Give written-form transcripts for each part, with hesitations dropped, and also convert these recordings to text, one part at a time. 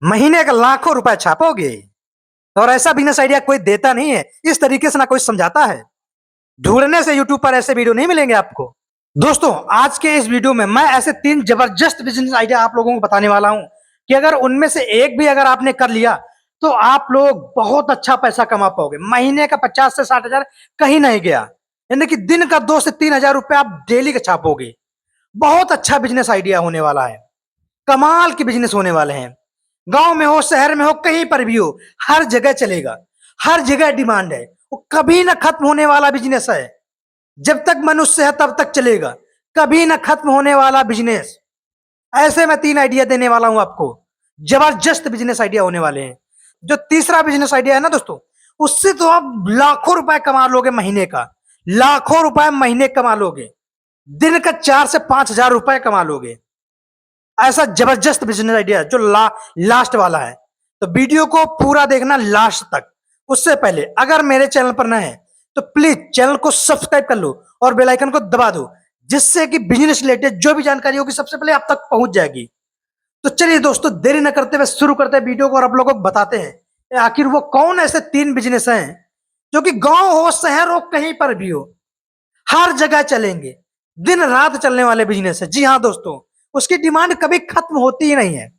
महीने का लाखों रुपए छापोगे और ऐसा बिजनेस आइडिया कोई देता नहीं है। इस तरीके से ना कोई समझाता है। ढूंढने से यूट्यूब पर ऐसे वीडियो नहीं मिलेंगे आपको। दोस्तों, आज के इस वीडियो में मैं ऐसे 3 जबरदस्त बिजनेस आइडिया आप लोगों को बताने वाला हूं कि अगर उनमें से एक भी अगर आपने कर लिया तो आप लोग बहुत अच्छा पैसा कमा पाओगे। महीने का 50 से 60 हजार कहीं नहीं गया, यानी कि दिन का 2 से 3 हजार रुपए आप डेली का छापोगे। बहुत अच्छा बिजनेस आइडिया होने वाला है। कमाल के बिजनेस होने वाले हैं। गांव में हो, शहर में हो, कहीं पर भी हो, हर जगह चलेगा। हर जगह डिमांड है। वो कभी ना खत्म होने वाला बिजनेस है। जब तक मनुष्य है तब तक चलेगा। कभी ना खत्म होने वाला बिजनेस। ऐसे मैं 3 आइडिया देने वाला हूं आपको। जबरदस्त बिजनेस आइडिया होने वाले हैं। जो तीसरा बिजनेस आइडिया है ना दोस्तों, उससे तो आप लाखों रुपए कमा लोगे महीने का। लाखों रुपए महीने कमा लोगे। दिन का 4 से 5 हजार रुपए कमा लोगे। ऐसा जबरदस्त बिजनेस आइडिया जो लास्ट वाला है। तो वीडियो को पूरा देखना लास्ट तक। उससे पहले अगर मेरे चैनल पर नए हैं तो प्लीज चैनल को सब्सक्राइब कर लो और बेल आइकन को दबा दो, जिससे कि बिजनेस रिलेटेड जो भी जानकारी होगी सबसे पहले आप तक पहुंच जाएगी। तो चलिए दोस्तों, देरी न करते हुए शुरू करते हैं वीडियो को और आप लोगों को बताते हैं आखिर वो कौन ऐसे 3 बिजनेस हैं जो कि गांव हो, शहर हो, कहीं पर भी हो, हर जगह चलेंगे। दिन रात चलने वाले बिजनेस है। जी हाँ दोस्तों, उसकी डिमांड कभी खत्म होती ही नहीं है।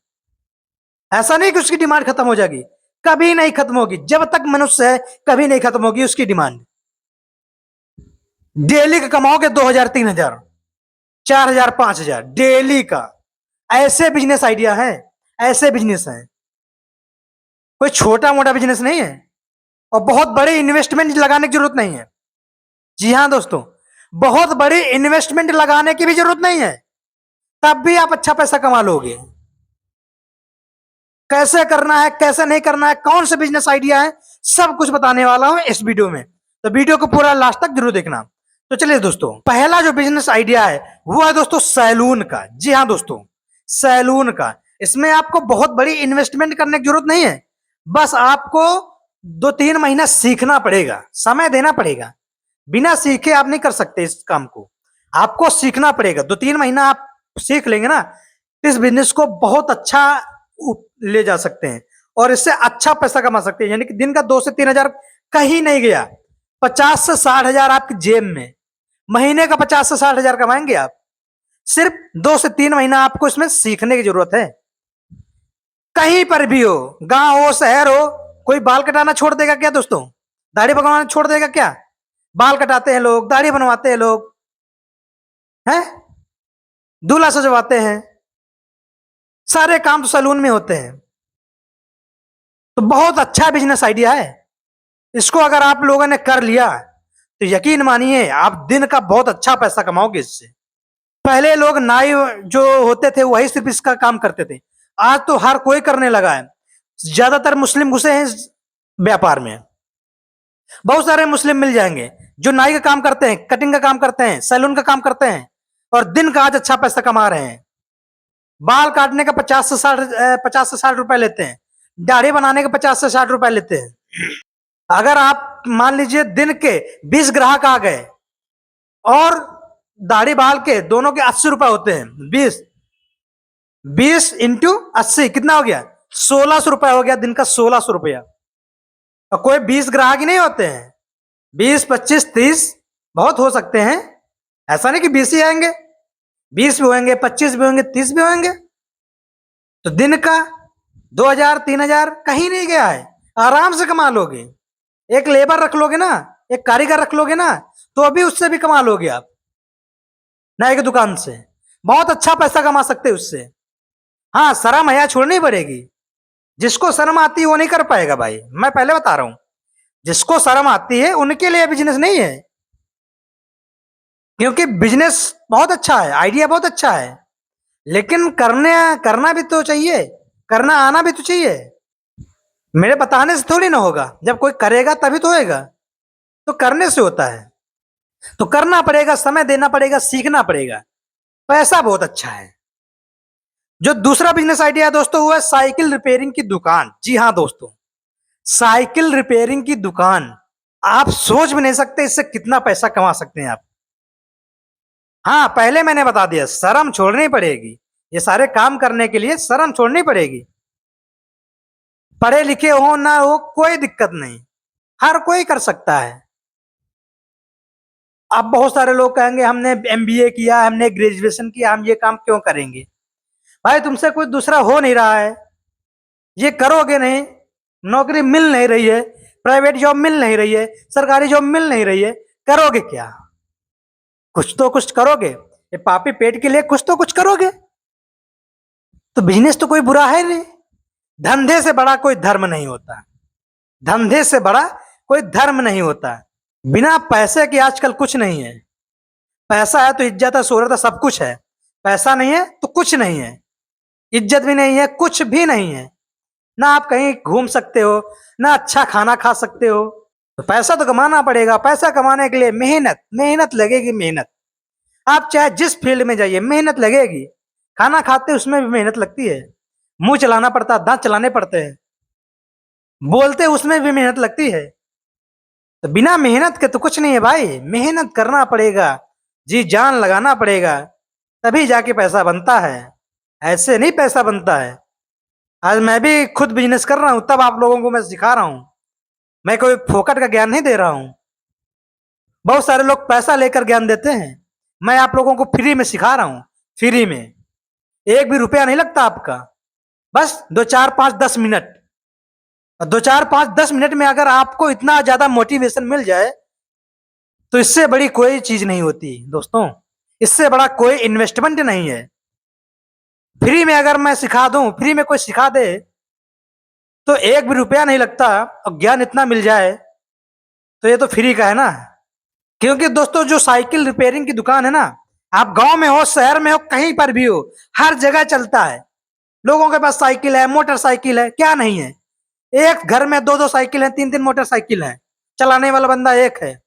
ऐसा नहीं कि उसकी डिमांड खत्म हो जाएगी, कभी नहीं खत्म होगी। जब तक मनुष्य है कभी नहीं खत्म होगी उसकी डिमांड। डेली का कमाओगे 2 हजार, 3 हजार, 4 हजार, 5 हजार डेली का। ऐसे बिजनेस आइडिया है। ऐसे बिजनेस है। कोई छोटा मोटा बिजनेस नहीं है और बहुत बड़े इन्वेस्टमेंट लगाने की जरूरत नहीं है। जी हाँ दोस्तों, बहुत बड़ी इन्वेस्टमेंट लगाने की भी जरूरत नहीं है, तब भी आप अच्छा पैसा कमा लोगे। कैसे करना है, कैसे नहीं करना है, कौन से बिजनेस आइडिया है, सब कुछ बताने वाला हूं इस वीडियो में। तो वीडियो को पूरा लास्ट तक जरूर देखना। तो चलिए दोस्तों, पहला जो बिजनेस आइडिया है वो है दोस्तों सैलून का। जी हाँ दोस्तों, सैलून का। इसमें आपको बहुत बड़ी इन्वेस्टमेंट करने की जरूरत नहीं है। बस आपको 2-3 महीना सीखना पड़ेगा, समय देना पड़ेगा। बिना सीखे आप नहीं कर सकते इस काम को। आपको सीखना पड़ेगा। 2-3 महीना आप सीख लेंगे ना, इस बिजनेस को बहुत अच्छा ले जा सकते हैं और इससे अच्छा पैसा कमा सकते हैं। यानी कि दिन का 2 से 3 हजार कहीं नहीं गया, 50 से 60 हजार आपकी जेब में। महीने का 50 से 60 हजार कमाएंगे आप। सिर्फ 2 से 3 महीना आपको इसमें सीखने की जरूरत है। कहीं पर भी हो, गांव हो, शहर हो, कोई बाल कटाना छोड़ देगा क्या दोस्तों? दाढ़ी बनवाना छोड़ देगा क्या? बाल कटाते हैं लोग, दाढ़ी बनवाते हैं लोग, हैं, दूल्हा सजवाते हैं। सारे काम तो सैलून में होते हैं। तो बहुत अच्छा बिजनेस आइडिया है। इसको अगर आप लोगों ने कर लिया तो यकीन मानिए आप दिन का बहुत अच्छा पैसा कमाओगे इससे। पहले लोग नाई जो होते थे वही सिर्फ इसका काम करते थे। आज तो हर कोई करने लगा है। ज्यादातर मुस्लिम घुसे हैं इस व्यापार में। बहुत सारे मुस्लिम मिल जाएंगे जो नाई का काम करते हैं, कटिंग का काम करते हैं, सैलून का काम करते हैं और दिन का आज अच्छा पैसा कमा रहे हैं। बाल काटने का 50 से 60 रुपए लेते हैं। दाढ़ी बनाने के 50 से 60 रुपए लेते हैं। अगर आप मान लीजिए दिन के 20 ग्राहक आ गए और दाढ़ी बाल के दोनों के 80 रुपए होते हैं। 20 20 × 80 कितना हो गया? 1600 रुपए हो गया दिन का। 1600 रुपया। और कोई 20 ग्राहक ही नहीं होते हैं। 20, 25, 30 बहुत हो सकते हैं। ऐसा नहीं कि 20 ही आएंगे। 20 भी होंगे, 25 भी होंगे, 30 भी होंगे। तो दिन का 2 हजार, 3 हजार कहीं नहीं गया है। आराम से कमा लोगे। एक लेबर रख लोगे ना, एक कारीगर रख लोगे ना, तो अभी उससे भी कमा लोगे आप। नए की दुकान से बहुत अच्छा पैसा कमा सकते हैं उससे। हाँ, शर्म हया छोड़नी पड़ेगी। जिसको शर्म आती है वो नहीं कर पाएगा भाई, मैं पहले बता रहा हूं। जिसको शर्म आती है उनके लिए बिजनेस नहीं है। क्योंकि बिजनेस बहुत अच्छा है, आइडिया बहुत अच्छा है, लेकिन करना भी तो चाहिए। करना आना भी तो चाहिए। मेरे बताने से थोड़ी ना होगा। जब कोई करेगा तभी तो होएगा। तो करने से होता है। तो करना पड़ेगा, समय देना पड़ेगा, सीखना पड़ेगा। पैसा बहुत अच्छा है। जो दूसरा बिजनेस आइडिया है दोस्तों वो है साइकिल रिपेयरिंग की दुकान। जी हाँ दोस्तों, साइकिल रिपेयरिंग की दुकान। आप सोच भी नहीं सकते इससे कितना पैसा कमा सकते हैं आप। हाँ, पहले मैंने बता दिया, शर्म छोड़नी पड़ेगी। ये सारे काम करने के लिए शर्म छोड़नी पड़ेगी। पढ़े लिखे हो ना हो कोई दिक्कत नहीं, हर कोई कर सकता है। अब बहुत सारे लोग कहेंगे हमने एमबीए किया, हमने ग्रेजुएशन किया, हम ये काम क्यों करेंगे? भाई तुमसे कोई दूसरा हो नहीं रहा है, ये करोगे नहीं, नौकरी मिल नहीं रही है, प्राइवेट जॉब मिल नहीं रही है, सरकारी जॉब मिल नहीं रही है, करोगे क्या? कुछ तो कुछ करोगे, ये पापी पेट के लिए कुछ तो कुछ करोगे। तो बिजनेस तो कोई बुरा है नहीं, धंधे से बड़ा कोई धर्म नहीं होता, धंधे से बड़ा कोई धर्म नहीं होता। बिना पैसे के आजकल कुछ नहीं है। पैसा है तो इज्जत है, शोहरत है, सब कुछ है। पैसा नहीं है तो कुछ नहीं है, इज्जत भी नहीं है, कुछ भी नहीं है। ना आप कहीं घूम सकते हो, ना अच्छा खाना खा सकते हो। तो पैसा तो कमाना पड़ेगा, पैसा कमाने के लिए मेहनत मेहनत लगेगी, मेहनत। आप चाहे जिस फील्ड में जाइए मेहनत लगेगी। खाना खाते उसमें भी मेहनत लगती है, मुंह चलाना पड़ता है, दांत चलाने पड़ते हैं, बोलते उसमें भी मेहनत लगती है। तो बिना मेहनत के तो कुछ नहीं है भाई, मेहनत करना पड़ेगा, जी जान लगाना पड़ेगा, तभी जाके पैसा बनता है, ऐसे नहीं पैसा बनता है। आज मैं भी खुद बिजनेस कर रहा हूं, तब आप लोगों को मैं सिखा रहा हूं, मैं कोई फोकट का ज्ञान नहीं दे रहा हूं। बहुत सारे लोग पैसा लेकर ज्ञान देते हैं, मैं आप लोगों को फ्री में सिखा रहा हूं, फ्री में, एक भी रुपया नहीं लगता आपका। बस 2 4 5 10 मिनट, और 2 4 5 10 मिनट में अगर आपको इतना ज्यादा मोटिवेशन मिल जाए तो इससे बड़ी कोई चीज नहीं होती दोस्तों, इससे बड़ा कोई इन्वेस्टमेंट नहीं है। फ्री में अगर मैं सिखा दूं, फ्री में कोई सिखा दे तो एक भी रुपया नहीं लगता, और ज्ञान इतना मिल जाए तो ये तो फ्री का है ना। क्योंकि दोस्तों जो साइकिल रिपेयरिंग की दुकान है ना, आप गांव में हो, शहर में हो, कहीं पर भी हो, हर जगह चलता है। लोगों के पास साइकिल है, मोटरसाइकिल है, क्या नहीं है। एक घर में 2 2 साइकिल है, 3 3 मोटरसाइकिल है, चलाने वाला बंदा एक है।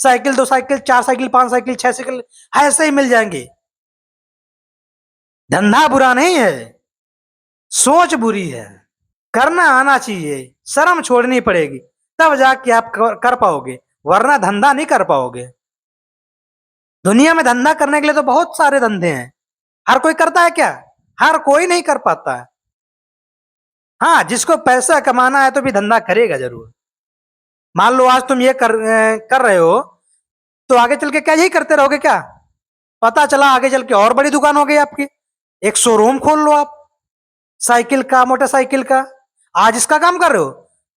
Cycle 2 cycle 4 cycle 5 cycle 6 cycle ऐसे ही मिल जाएंगे। धंधा बुरा नहीं है, सोच बुरी है। करना आना चाहिए, शर्म छोड़नी पड़ेगी, तब जाके आप कर पाओगे, वरना धंधा नहीं कर पाओगे। दुनिया में धंधा करने के लिए तो बहुत सारे धंधे हैं, हर कोई करता है क्या? हर कोई नहीं कर पाता है। हाँ, जिसको पैसा कमाना है तो भी धंधा करेगा जरूर। मान लो आज तुम ये कर रहे हो, तो आगे चल के क्या यही करते रहोगे क्या? पता चला आगे चल के और बड़ी दुकान हो गई आपकी, एक शोरूम खोल लो आप, साइकिल का, मोटरसाइकिल का। आज इसका काम कर रहे हो,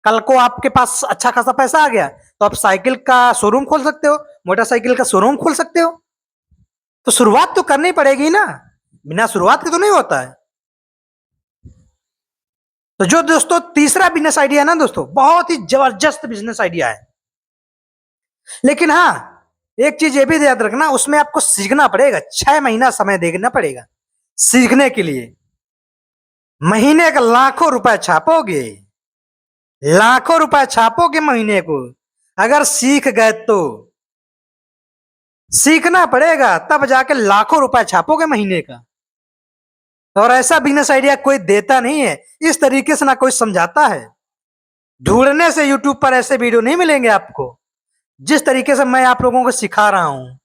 कल को आपके पास अच्छा खासा पैसा आ गया तो आप साइकिल का शोरूम खोल सकते हो, मोटरसाइकिल का शोरूम खोल सकते हो। तो शुरुआत तो करनी पड़ेगी ना, बिना शुरुआत के तो नहीं होता है। तो जो दोस्तों तीसरा बिजनेस आइडिया है ना दोस्तों, बहुत ही जबरदस्त बिजनेस आइडिया है। लेकिन हाँ, एक चीज ये भी याद रखना, उसमें आपको सीखना पड़ेगा, 6 महीना समय देना पड़ेगा सीखने के लिए। महीने का लाखों रुपए छापोगे, लाखों रुपए छापोगे महीने को, अगर सीख गए तो। सीखना पड़ेगा तब जाके लाखों रुपए छापोगे महीने का। और ऐसा बिजनेस आइडिया कोई देता नहीं है, इस तरीके से ना कोई समझाता है। ढूंढने से यूट्यूब पर ऐसे वीडियो नहीं मिलेंगे आपको, जिस तरीके से मैं आप लोगों को सिखा रहा हूं।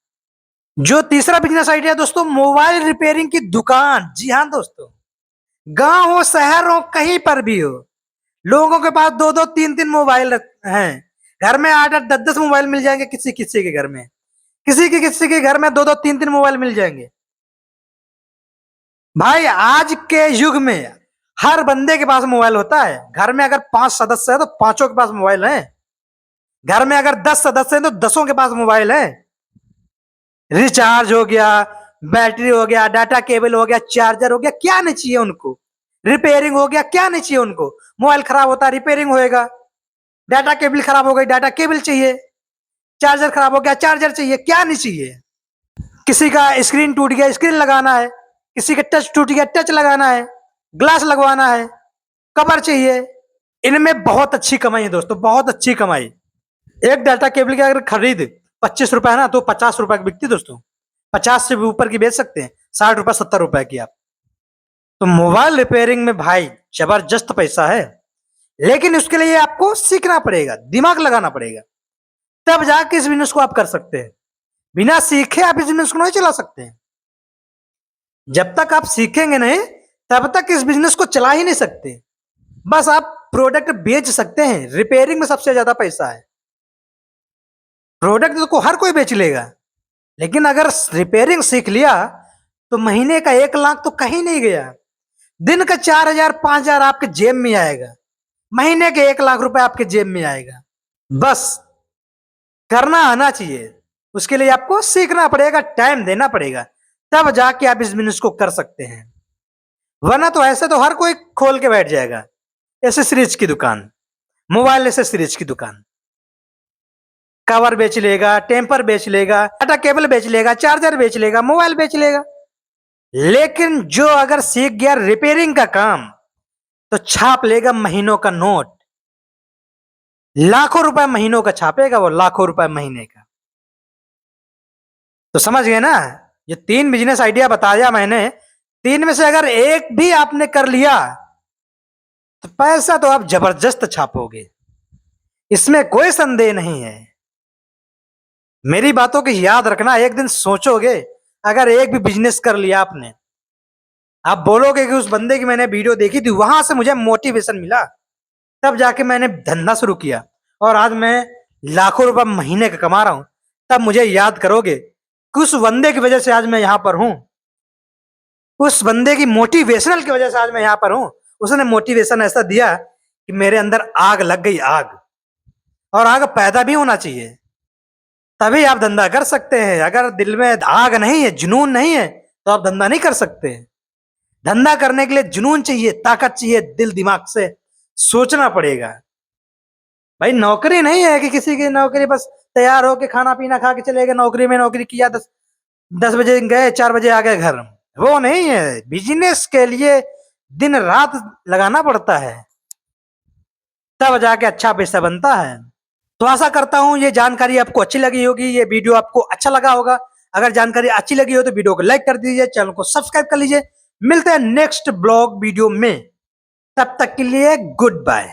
जो तीसरा बिजनेस आइडिया दोस्तों, मोबाइल रिपेयरिंग की दुकान। जी हाँ दोस्तों, गांव हो, शहर हो, कहीं पर भी हो, लोगों के पास 2 2 3 3 मोबाइल हैं। घर में 8 8 10 10 मोबाइल मिल जाएंगे, किसी किसी के घर में, किसी के घर में 2 2 3 3 मोबाइल मिल जाएंगे। भाई आज के युग में हर बंदे के पास मोबाइल होता है। घर में अगर 5 सदस्य है तो पांचों के पास मोबाइल है, घर में अगर 10 सदस्य हैं तो 10ओं के पास मोबाइल है। रिचार्ज हो गया, बैटरी हो गया, डाटा केबल हो गया, चार्जर हो गया, क्या नहीं चाहिए उनको। रिपेयरिंग हो गया, क्या नहीं चाहिए उनको। मोबाइल खराब होता है, रिपेयरिंग होएगा। डाटा केबल खराब हो गई, डाटा केबल चाहिए। चार्जर खराब हो गया, चार्जर चाहिए, क्या नहीं चाहिए। किसी का स्क्रीन टूट गया, स्क्रीन लगाना है। किसी का टच टूट गया, टच लगाना है। ग्लास लगवाना है, कवर चाहिए। इनमें बहुत अच्छी कमाई है दोस्तों, बहुत अच्छी कमाई। एक डाटा केबल की अगर खरीद 25 रुपए है ना, तो 50 रुपए की बिकती दोस्तों। 50 से भी ऊपर की बेच सकते हैं, 60 रुपए 70 रुपए की आप। तो मोबाइल रिपेयरिंग में भाई जबरदस्त पैसा है, लेकिन उसके लिए आपको सीखना पड़ेगा, दिमाग लगाना पड़ेगा, तब जाके इस बिजनेस को आप कर सकते हैं। बिना सीखे आप इस बिजनेस को नहीं चला सकते हैं। जब तक आप सीखेंगे नहीं, तब तक इस बिजनेस को चला ही नहीं सकते। बस आप प्रोडक्ट बेच सकते हैं, रिपेयरिंग में सबसे ज्यादा पैसा है। प्रोडक्ट तो हर कोई बेच लेगा, लेकिन अगर रिपेयरिंग सीख लिया तो महीने का 1 लाख तो कहीं नहीं गया। दिन का 4,000 5,000 आपके जेब में आएगा, महीने के 1 लाख रुपए आपके जेब में आएगा। बस करना आना चाहिए, उसके लिए आपको सीखना पड़ेगा, टाइम देना पड़ेगा, तब जाके आप इस बिजनेस को कर सकते हैं। वरना तो ऐसे तो हर कोई खोल के बैठ जाएगा, एसेसरीज की दुकान, मोबाइल एसेसरीज की दुकान, कवर बेच लेगा, टेम्पर बेच लेगा, डाटा केबल बेच लेगा, चार्जर बेच लेगा, मोबाइल बेच लेगा। लेकिन जो अगर सीख गया रिपेयरिंग का काम, तो छाप लेगा महीनों का नोट, लाखों रुपए महीनों का छापेगा वो, लाखों रुपए महीने का। तो समझ गए ना, ये 3 बिजनेस आइडिया बताया मैंने, 3 में से अगर एक भी आपने कर लिया तो पैसा तो आप जबरदस्त छापोगे, इसमें कोई संदेह नहीं है। मेरी बातों की याद रखना, एक दिन सोचोगे अगर एक भी बिजनेस कर लिया आपने, आप बोलोगे कि उस बंदे की मैंने वीडियो देखी थी, वहां से मुझे मोटिवेशन मिला, तब जाके मैंने धंधा शुरू किया और आज मैं लाखों रुपए महीने का कमा रहा हूं। तब मुझे याद करोगे कि उस बंदे की वजह से आज मैं यहां पर हूं, उस बंदे की मोटिवेशनल की वजह से आज मैं यहां पर हूं। उसने मोटिवेशन ऐसा दिया कि मेरे अंदर आग लग गई, आग, और आग पैदा भी होना चाहिए, तभी आप धंधा कर सकते हैं। अगर दिल में आग नहीं है, जुनून नहीं है, तो आप धंधा नहीं कर सकते। धंधा करने के लिए जुनून चाहिए, ताकत चाहिए, दिल दिमाग से सोचना पड़ेगा। भाई नौकरी नहीं है कि किसी की नौकरी बस तैयार होके खाना पीना खा के चले गए, नौकरी में नौकरी किया, 10 बजे गए, 4 बजे आ गए घर, वो नहीं है। बिजनेस के लिए दिन रात लगाना पड़ता है, तब जाके अच्छा पैसा बनता है। तो आशा करता हूं ये जानकारी आपको अच्छी लगी होगी, ये वीडियो आपको अच्छा लगा होगा। अगर जानकारी अच्छी लगी हो तो वीडियो को लाइक कर दीजिए, चैनल को सब्सक्राइब कर लीजिए। मिलते हैं नेक्स्ट ब्लॉग वीडियो में, तब तक के लिए गुड बाय।